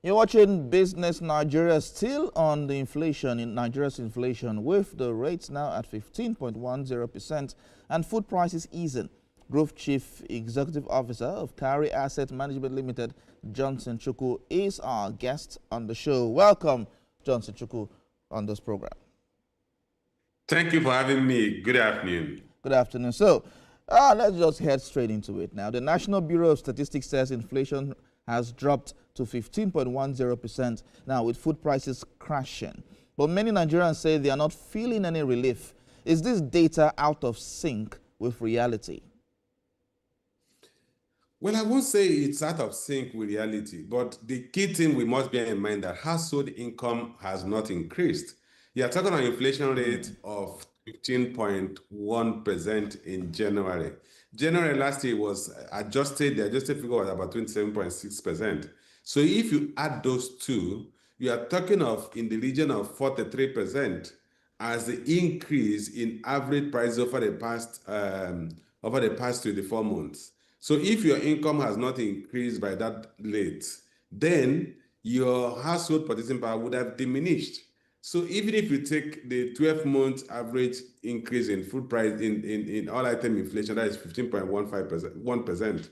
You're watching Business Nigeria, still on the inflation, in Nigeria's inflation, with the rates now at 15.10% and food prices easing. Group Chief Executive Officer of Kari Asset Management Limited, Johnson Chukwu, is our guest on the show. Welcome, Johnson Chukwu, on this program. Thank you for having me. Good afternoon. Good afternoon. So, let's just head straight into it now. The National Bureau of Statistics says inflation has dropped to 15.10% now, with food prices crashing. But many Nigerians say they are not feeling any relief. Is this data out of sync with reality? Well, I won't say it's out of sync with reality, but the key thing we must bear in mind that household income has not increased. You are talking about an inflation rate of 15.1% in January. January last year was adjusted, the adjusted figure was about 27.6%. So if you add those two, you are talking of in the region of 43% as the increase in average price over the past 24 months. So if your income has not increased by that rate, then your household purchasing power would have diminished. So even if you take the 12-month average increase in food price in all item inflation, that is 15.15%,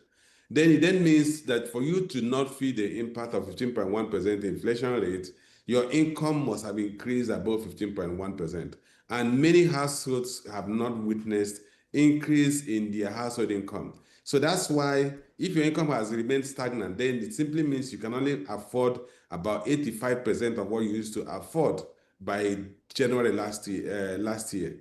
then it then means that for you to not feel the impact of 15.1% inflation rate, your income must have increased above 15.1%. And many households have not witnessed increase in their household income. So that's why if your income has remained stagnant, then it simply means you can only afford about 85% of what you used to afford by January last year.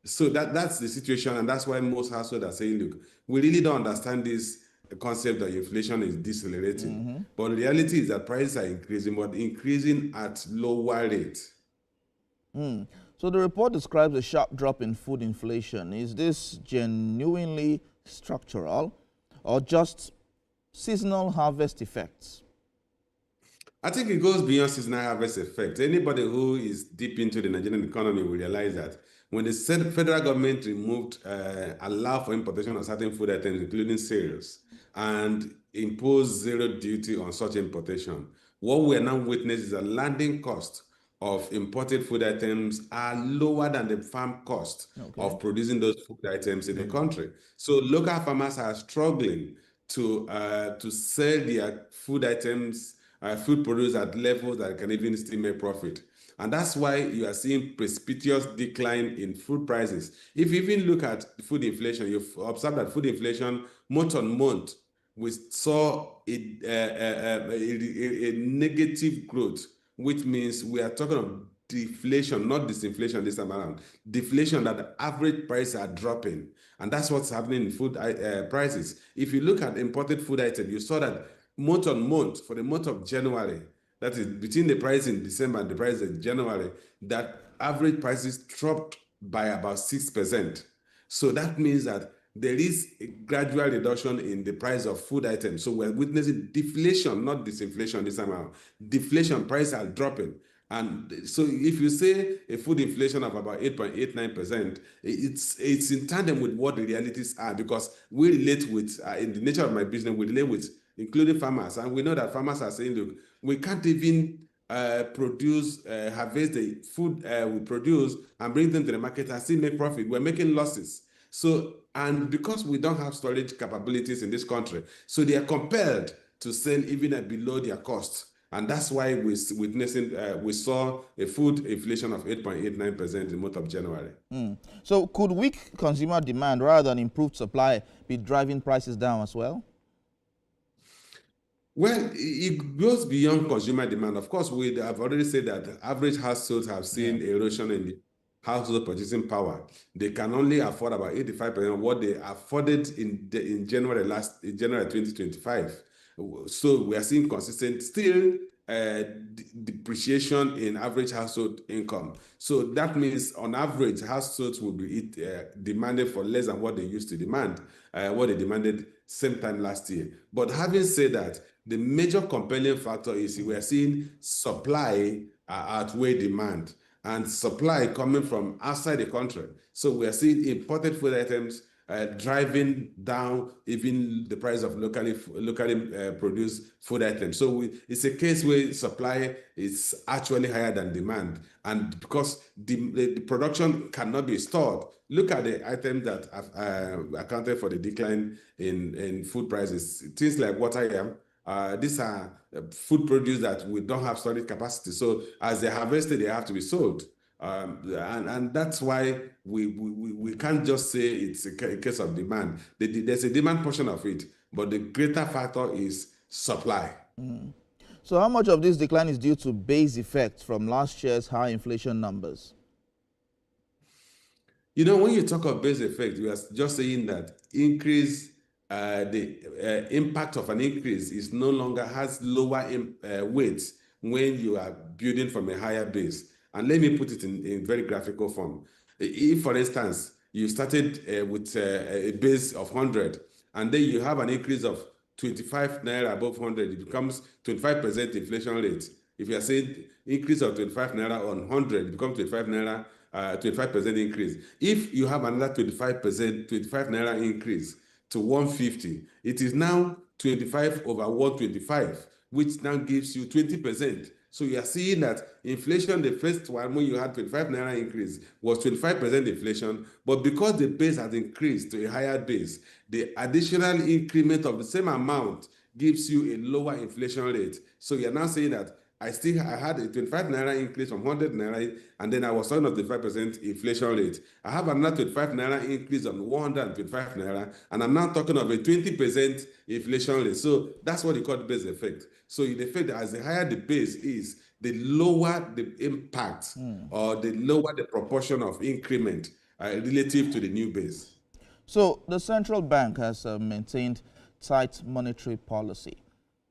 So that's the situation, and that's why most households are saying, look, we really don't understand this concept that inflation is decelerating. But the reality is that prices are increasing, but increasing at lower rates. So the report describes a sharp drop in food inflation. Is this genuinely structural or just seasonal harvest effects? I think it goes beyond seasonal harvest effect. Anybody who is deep into the Nigerian economy will realize that when the federal government removed, allow for importation of certain food items, including cereals, and imposed zero duty on such importation, what we are now witnessing is a landing cost of imported food items are lower than the farm cost of producing those food items in the country. So local farmers are struggling to sell their food items, food produce at levels that can even still make profit. And that's why you are seeing precipitous decline in food prices. If you even look at food inflation, you've observed that food inflation month on month, we saw a negative growth, which means we are talking of deflation, not disinflation this time around. Deflation, that the average prices are dropping. And that's what's happening in food prices. If you look at imported food items, you saw that month on month, for the month of January, that is between the price in December and the price in January, that average prices dropped by about 6%. So that means that there is a gradual reduction in the price of food items. So we're witnessing deflation, not disinflation this time around. Deflation, prices are dropping. And so if you say a food inflation of about 8.89%, it's in tandem with what the realities are, because we relate with, in the nature of my business, we relate with including farmers. And we know that farmers are saying, look, we can't even harvest the food we produce and bring them to the market and still make profit. We're making losses. So, and because we don't have storage capabilities in this country, so they are compelled to sell even at below their cost. And that's why we saw a food inflation of 8.89% in the month of January. So could weak consumer demand rather than improved supply be driving prices down as well? Well, it goes beyond consumer demand. Of course, we have already said that average households have seen erosion in the household purchasing power. They can only afford about 85% of what they afforded in January 2025. So we are seeing consistent still depreciation in average household income. So that means on average, households will be demanded for less than what they used to demand, what they demanded same time last year. But having said that, the major compelling factor is we are seeing supply outweigh demand, and supply coming from outside the country. So we are seeing imported food items driving down even the price of locally produced food items. So it's a case where supply is actually higher than demand, and because the production cannot be stored. Look at the items that have accounted for the decline in food prices. Things like water yam. These are food produce that we don't have storage capacity. So as they're harvested, they have to be sold. And that's why we can't just say it's a case of demand. There's a demand portion of it, but the greater factor is supply. So how much of this decline is due to base effect from last year's high inflation numbers? You know, when you talk of base effect, we are just saying that the impact of an increase is no longer has lower weight when you are building from a higher base. And let me put it in very graphical form. If, for instance, you started with a base of 100, and then you have an increase of 25 naira above 100, it becomes 25% inflation rate. If you are saying increase of 25 naira on 100, it becomes 25 naira, 25% increase. If you have another 25%, 25 naira increase to 150, it is now 25 over 125, which now gives you 20%. So you are seeing that inflation, the first one, when you had 25 naira increase, was 25% inflation. But because the base has increased to a higher base, the additional increment of the same amount gives you a lower inflation rate. So you're now saying that I had a 25 naira increase from 100 naira, and then I was talking of the 5% inflation rate. I have another 25 naira increase on 125 naira, and I'm now talking of a 20% inflation rate. So that's what you call the base effect. So in effect, as the higher the base is, the lower the impact or the lower the proportion of increment relative to the new base. So the central bank has maintained tight monetary policy.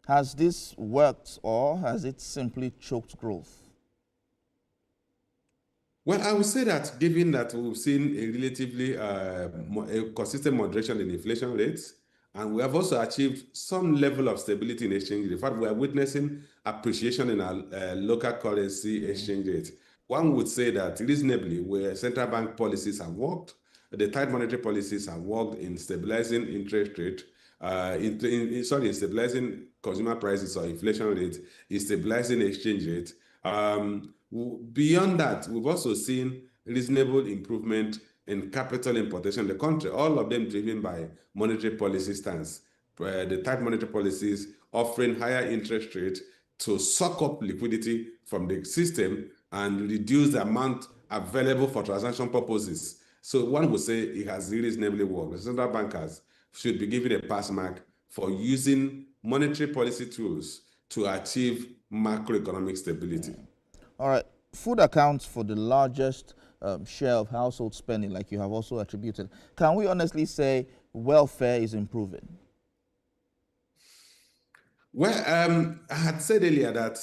Has this worked, or has it simply choked growth? Well, I would say that given that we've seen a relatively a consistent moderation in inflation rates, and we have also achieved some level of stability in exchange rate. In fact, we are witnessing appreciation in our local currency exchange rate. One would say that reasonably, where central bank policies have worked, the tight monetary policies have worked in stabilizing interest rate, in stabilizing consumer prices or inflation rate, in stabilizing exchange rate. Beyond that, we've also seen reasonable improvement in capital importation in the country, all of them driven by monetary policy stance. The tight monetary policies offering higher interest rates to suck up liquidity from the system and reduce the amount available for transaction purposes. So one would say it has reasonably worked. The central bankers should be given a pass mark for using monetary policy tools to achieve macroeconomic stability. All right. Food accounts for the largest share of household spending, like you have also attributed. Can we honestly say welfare is improving? Well, I had said earlier that,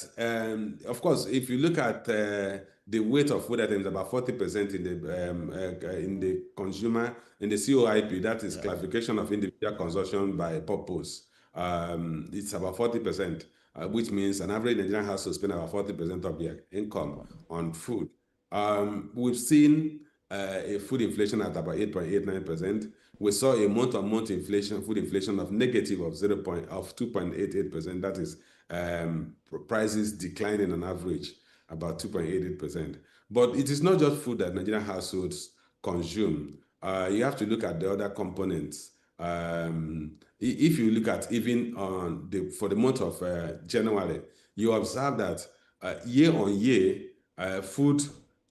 of course, if you look at the weight of food items, about 40% in the consumer, in the COIP, that is classification of individual consumption by purpose. It's about 40%, which means an average Nigerian household spend about 40% of their income on food. We've seen a food inflation at about 8.89%. We saw a month-on-month inflation, food inflation of negative of 2.88%. That is prices declining on average about 2.88%. But it is not just food that Nigerian households consume. You have to look at the other components. If you look at even for the month of January, you observe that year on year, food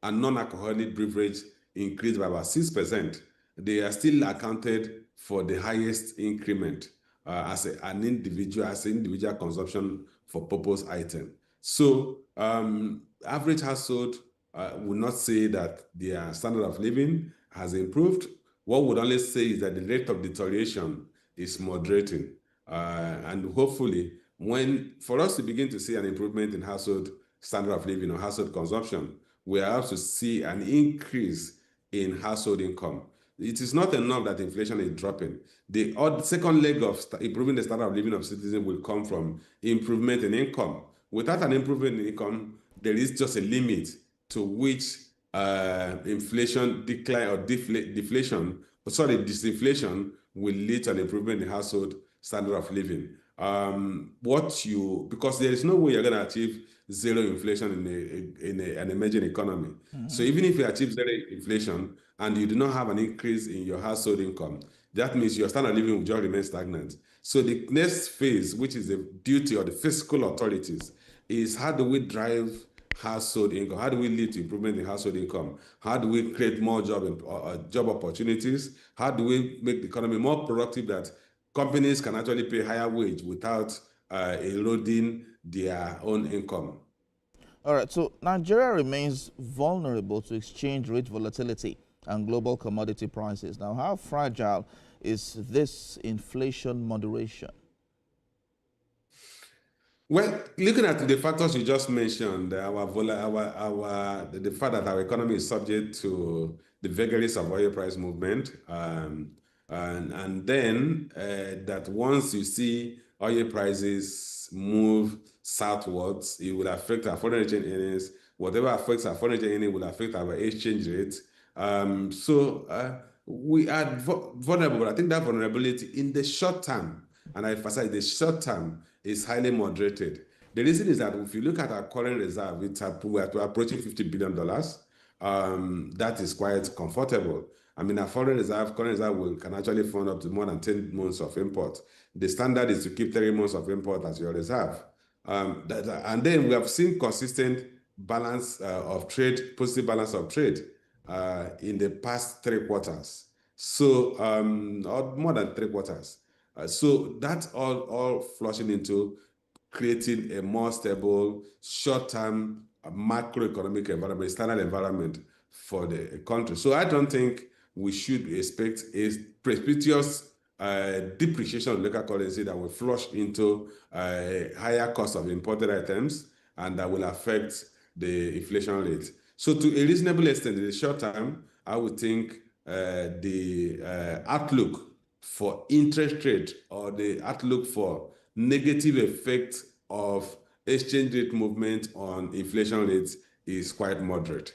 and non-alcoholic beverage increased by about 6%. They are still accounted for the highest increment as an individual consumption for purpose item. So average household will not say that their standard of living has improved. What would only say is that the rate of deterioration is moderating. And hopefully, for us to begin to see an improvement in household standard of living or household consumption, we have to see an increase in household income. It is not enough that inflation is dropping. The second leg of improving the standard of living of citizens will come from improvement in income. Without an improvement in income, there is just a limit to which inflation decline or deflation disinflation will lead to an improvement in household standard of living. Because there is no way you're going to achieve zero inflation in an emerging economy. So even if you achieve zero inflation and you do not have an increase in your household income, that means your standard of living will just remain stagnant. So the next phase, which is the duty of the fiscal authorities, is how do we drive household income? How do we lead to improvement in household income? How do we create more job opportunities? How do we make the economy more productive that companies can actually pay higher wage without eroding their own income? All right, so Nigeria remains vulnerable to exchange rate volatility and global commodity prices. Now, how fragile is this inflation moderation? Well, looking at the factors you just mentioned, the fact that our economy is subject to the vagaries of oil price movement, and then that once you see oil prices move southwards, it will affect our foreign exchange earnings. Whatever affects our foreign exchange earnings will affect our exchange rate. We are vulnerable, but I think that vulnerability in the short term, and I emphasize the short term, is highly moderated. The reason is that if you look at our current reserve, we're approaching $50 billion. That is quite comfortable. I mean, our current reserve can actually fund up to more than 10 months of import. The standard is to keep 3 months of import as your reserve. And then we have seen consistent balance of trade, positive balance of trade in the past 3 quarters. So, or more than 3 quarters. So that's all flushing into creating a more stable, short-term macroeconomic environment, standard environment for the country. So I don't think we should expect a precipitous depreciation of local currency that will flush into a higher cost of imported items and that will affect the inflation rate. So to a reasonable extent, in the short term, I would think the outlook for interest rate or the outlook for negative effect of exchange rate movement on inflation rates is quite moderate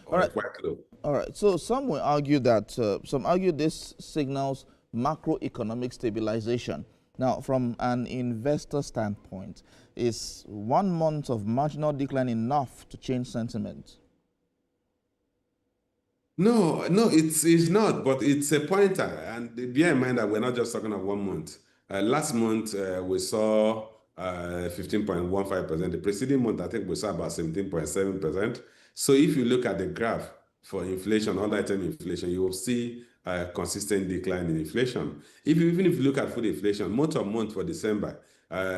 or quite low. All right. So some will argue that some argue this signals macroeconomic stabilization. Now, from an investor standpoint, is 1 month of marginal decline enough to change sentiment? No, it's not, but it's a pointer. And bear in mind that we're not just talking of 1 month. Last month, we saw 15.15%. The preceding month, I think we saw about 17.7%. So if you look at the graph for inflation, other item inflation, you will see a consistent decline in inflation. Even if you look at food inflation, month on month for December,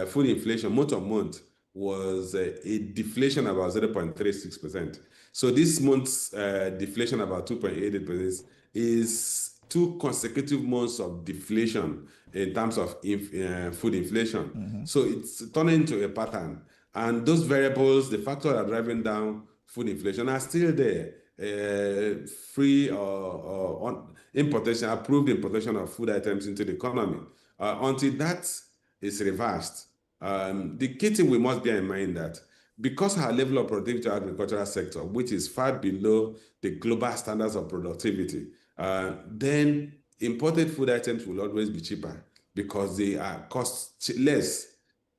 food inflation month on month was a deflation about 0.36%. So this month's deflation about 2.88% is 2 consecutive months of deflation in terms of food inflation. So it's turning into a pattern. And those variables, the factors that are driving down food inflation are still there. Free or importation, approved importation of food items into the economy. Until that is reversed, the key thing we must bear in mind that because our level of productivity in the agricultural sector, which is far below the global standards of productivity, then imported food items will always be cheaper because they are cost less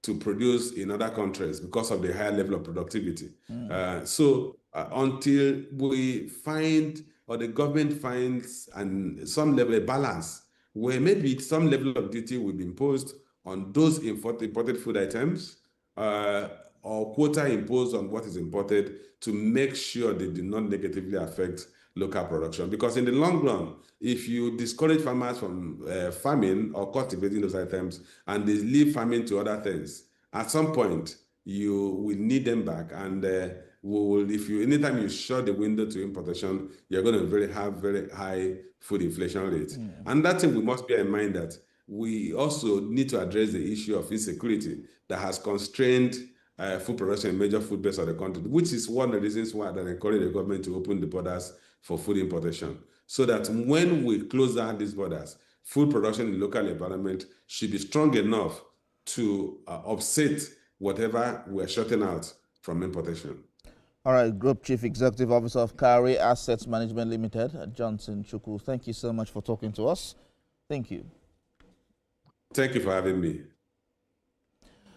to produce in other countries because of the higher level of productivity. So until we find or the government finds some level of balance where maybe some level of duty will be imposed on those imported food items or quota imposed on what is imported to make sure they do not negatively affect local production. Because in the long run, if you discourage farmers from farming or cultivating those items and they leave farming to other things, at some point you will need them back. And anytime you shut the window to importation, you're going to have very high food inflation rates. And that thing we must bear in mind that we also need to address the issue of insecurity that has constrained food production in major food belts of the country, which is one of the reasons why that encourage the government to open the borders for food importation. So that when we close down these borders, food production in the local environment should be strong enough to offset whatever we're shutting out from importation. All right, Group Chief Executive Officer of Kari Assets Management Limited, Johnson Chukwu. Thank you so much for talking to us. Thank you. Thank you for having me.